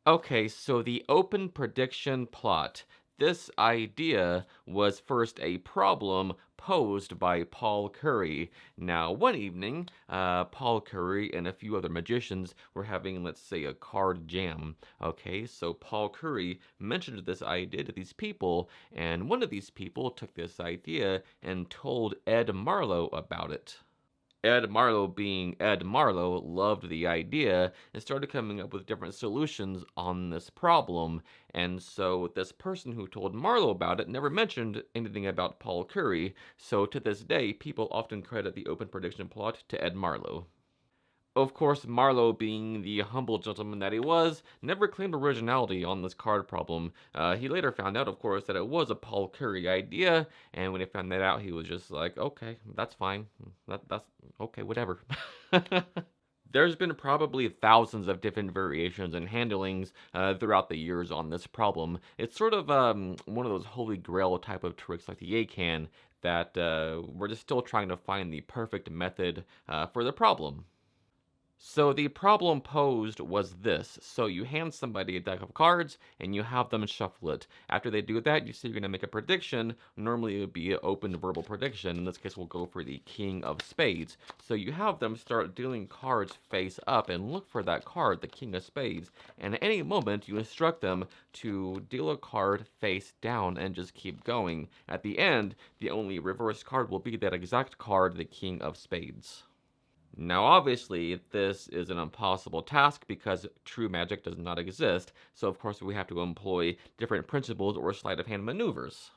Okay, so the open prediction plot. This idea was first a problem posed by Paul Curry. Now, one evening, Paul Curry and a few other magicians were having, let's say, a card jam. Okay, so Paul Curry mentioned this idea to these people, and one of these people took this idea and told Ed Marlowe about it. Ed Marlowe, being Ed Marlowe, loved the idea and started coming up with different solutions on this problem. And so, this person who told Marlowe about it never mentioned anything about Paul Curry. So, to this day, people often credit the open prediction plot to Ed Marlowe. Of course, Marlowe, being the humble gentleman that he was, never claimed originality on this card problem. He later found out, of course, that it was a Paul Curry idea, and when he found that out, he was just like, okay, that's fine. That's okay, whatever. There's been probably thousands of different variations and handlings throughout the years on this problem. It's sort of one of those holy grail type of tricks like the Akan that we're just still trying to find the perfect method for the problem. So the problem posed was this. So you hand somebody a deck of cards and you have them shuffle it. After they do that, you say you're going to make a prediction. Normally it would be an open verbal prediction. In this case, we'll go for the King of Spades. So you have them start dealing cards face up and look for that card, the King of Spades. And at any moment, you instruct them to deal a card face down and just keep going. At the end, the only reverse card will be that exact card, the King of Spades. Now, obviously, this is an impossible task because true magic does not exist, so of course we have to employ different principles or sleight of hand maneuvers.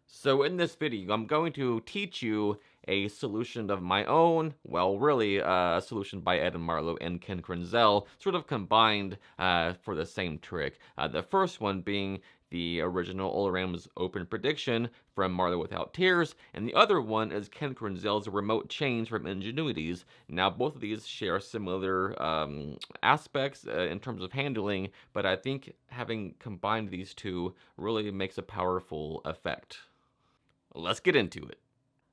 So in this video, I'm going to teach you a solution of my own, well, really a solution by Ed Marlowe and Ken Krenzel, sort of combined for the same trick. The first one being the original Olaram's open prediction from Marlowe Without Tears, and the other one is Ken Krenzel's remote change from Ingenuities. Now, both of these share similar aspects in terms of handling, but I think having combined these two really makes a powerful effect. Let's get into it.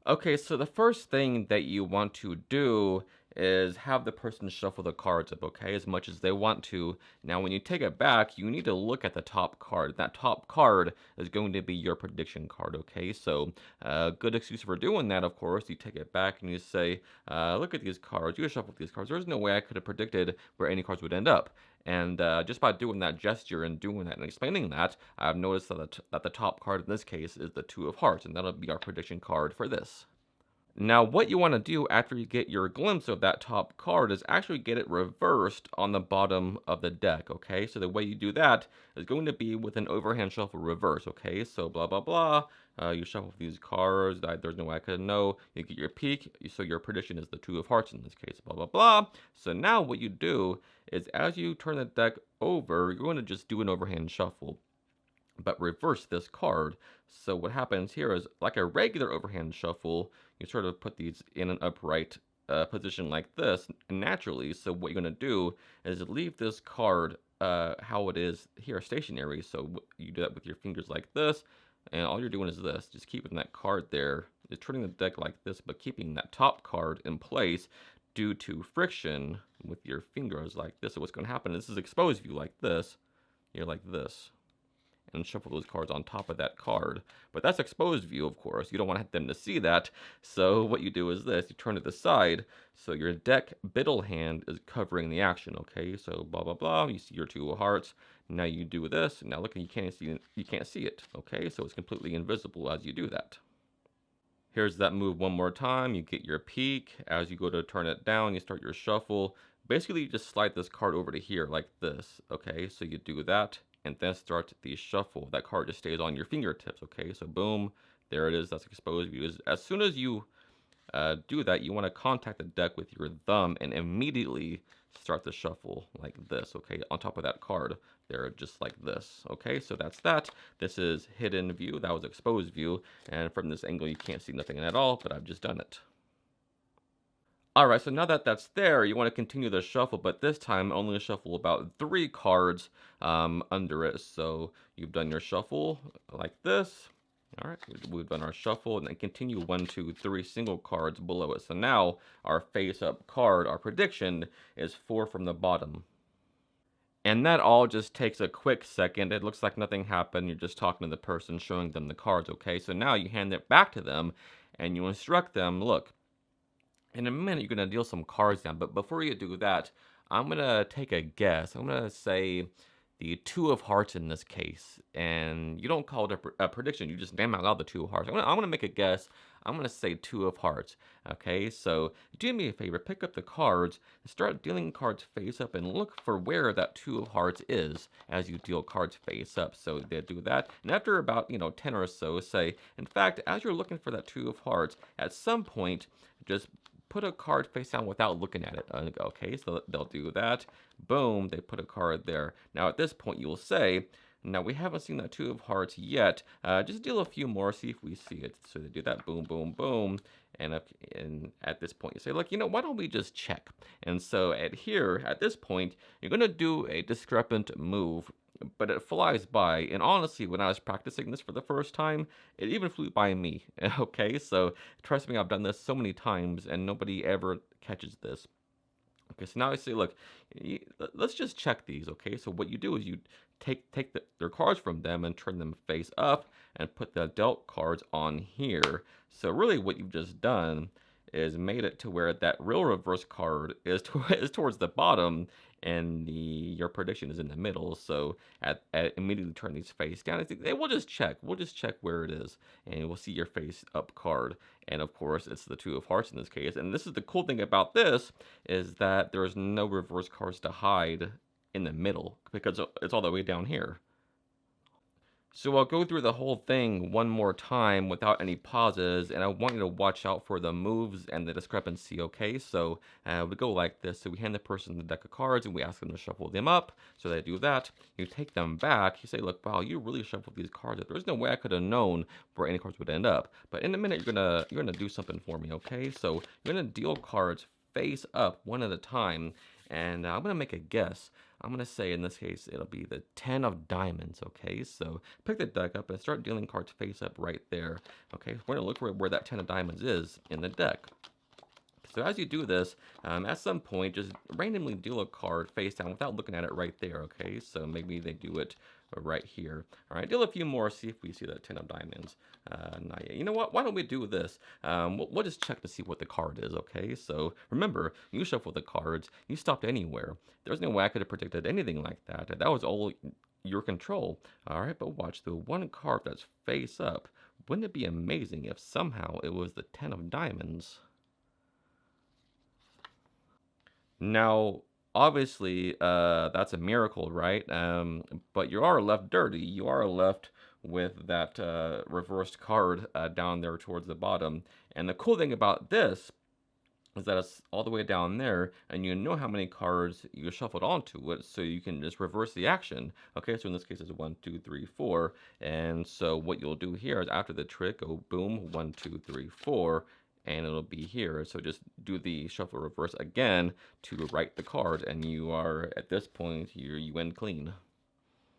Okay, so the first thing that you want to do is have the person shuffle the cards up, okay, as much as they want to. Now, when you take it back, you need to look at the top card. That top card is going to be your prediction card, okay? So, a good excuse for doing that, of course, you take it back and you say, look at these cards. You shuffle these cards. There's no way I could have predicted where any cards would end up. And just by doing that gesture and doing that and explaining that, I've noticed that the top card in this case is the Two of Hearts, and that'll be our prediction card for this. Now, what you want to do after you get your glimpse of that top card is actually get it reversed on the bottom of the deck, okay? So the way you do that is going to be with an overhand shuffle reverse, okay? So blah, blah, blah. You shuffle these cards. There's no way I could know. You get your peak. So your prediction is the Two of Hearts in this case, blah, blah, blah. So now what you do is as you turn the deck over, you're going to just do an overhand shuffle, but reverse this card. So what happens here is, like a regular overhand shuffle, you sort of put these in an upright position like this naturally. So what you're going to do is leave this card how it is here, stationary. So you do that with your fingers like this, and all you're doing is this, just keeping that card there. You're turning the deck like this, but keeping that top card in place due to friction with your fingers like this. So what's going to happen, this is exposed view like this. You're like this, and shuffle those cards on top of that card. But that's exposed view, of course. You don't want them to see that. So what you do is this. You turn it aside, so your deck biddle hand is covering the action, okay? So blah, blah, blah. You see your Two of Hearts. Now you do this. Now look, you can't see it, okay? So it's completely invisible as you do that. Here's that move one more time. You get your peak. As you go to turn it down, you start your shuffle. Basically, you just slide this card over to here like this, okay? So you do that, and then start the shuffle. That card just stays on your fingertips, okay? So boom, there it is. That's exposed view. As soon as you do that, you want to contact the deck with your thumb and immediately start the shuffle like this, okay? On top of that card there, just like this, okay? So that's that. This is hidden view. That was exposed view. And from this angle, you can't see nothing at all, but I've just done it. Alright, so now that that's there, you want to continue the shuffle, but this time only shuffle about 3 cards under it. So you've done your shuffle like this. Alright, we've done our shuffle, and then continue 1, 2, 3 single cards below it. So now our face-up card, our prediction, is 4 from the bottom. And that all just takes a quick second. It looks like nothing happened. You're just talking to the person, showing them the cards, okay? So now you hand it back to them, and you instruct them, look, in a minute you're going to deal some cards down, but before you do that, I'm going to take a guess. I'm going to say the two of hearts in this case, and you don't call it a prediction. You just name out loud the two of hearts. I'm gonna make a guess. I'm gonna say two of hearts. Okay, so do me a favor, pick up the cards and start dealing cards face up, and look for where that two of hearts is as you deal cards face up. So they do that, and after about 10 or so, say, in fact, as you're looking for that two of hearts, at some point, just put a card face down without looking at it. Okay, so they'll do that. Boom, they put a card there. Now at this point you'll say, now we haven't seen that two of hearts yet. Just deal a few more, see if we see it. So they do that, boom, boom, boom. And at this point you say, look, why don't we just check? And so at this point, you're gonna do a discrepant move, but it flies by. And honestly, when I was practicing this for the first time, it even flew by me. Okay, so trust me, I've done this so many times and nobody ever catches this. Okay, so now I say, look, let's just check these, okay? So what you do is you take their cards from them and turn them face up and put the dealt cards on here. So really what you've just done is made it to where that real reverse card is towards the bottom and your prediction is in the middle. So at immediately turn these face down, we'll just check. We'll just check where it is, and we'll see your face up card. And of course, it's the two of hearts in this case. And this is the cool thing about this, is that there's no reverse cards to hide in the middle because it's all the way down here. So I'll go through the whole thing one more time without any pauses, and I want you to watch out for the moves and the discrepancy, okay? So we go like this. So we hand the person the deck of cards, and we ask them to shuffle them up. So they do that. You take them back. You say, look, wow, you really shuffled these cards up. There's no way I could have known where any cards would end up. But in a minute, you're gonna do something for me, okay? So you're gonna deal cards face up one at a time, and I'm gonna make a guess. I'm going to say, in this case, it'll be the 10 of diamonds, okay? So pick the deck up and start dealing cards face up right there, okay? We're going to look for where that 10 of diamonds is in the deck. So as you do this, at some point, just randomly deal a card face down without looking at it right there, okay? So maybe they do it right here. All right, deal a few more, see if we see that 10 of diamonds. Not yet. You know what? Why don't we do this? We'll just check to see what the card is, okay? So remember, you shuffle the cards. You stopped anywhere. There's no way I could have predicted anything like that. That was all your control. All right, but watch, the one card that's face up. Wouldn't it be amazing if somehow it was the 10 of diamonds? Now, obviously, that's a miracle, right? But you are left dirty. You are left with that reversed card down there towards the bottom. And the cool thing about this is that it's all the way down there, and you know how many cards you shuffled onto it, so you can just reverse the action. Okay, so in this case, it's 1, 2, 3, 4. And so what you'll do here is after the trick, go boom, 1, 2, 3, 4. And it'll be here. So just do the shuffle reverse again to write the card, and you are, at this point, you end clean.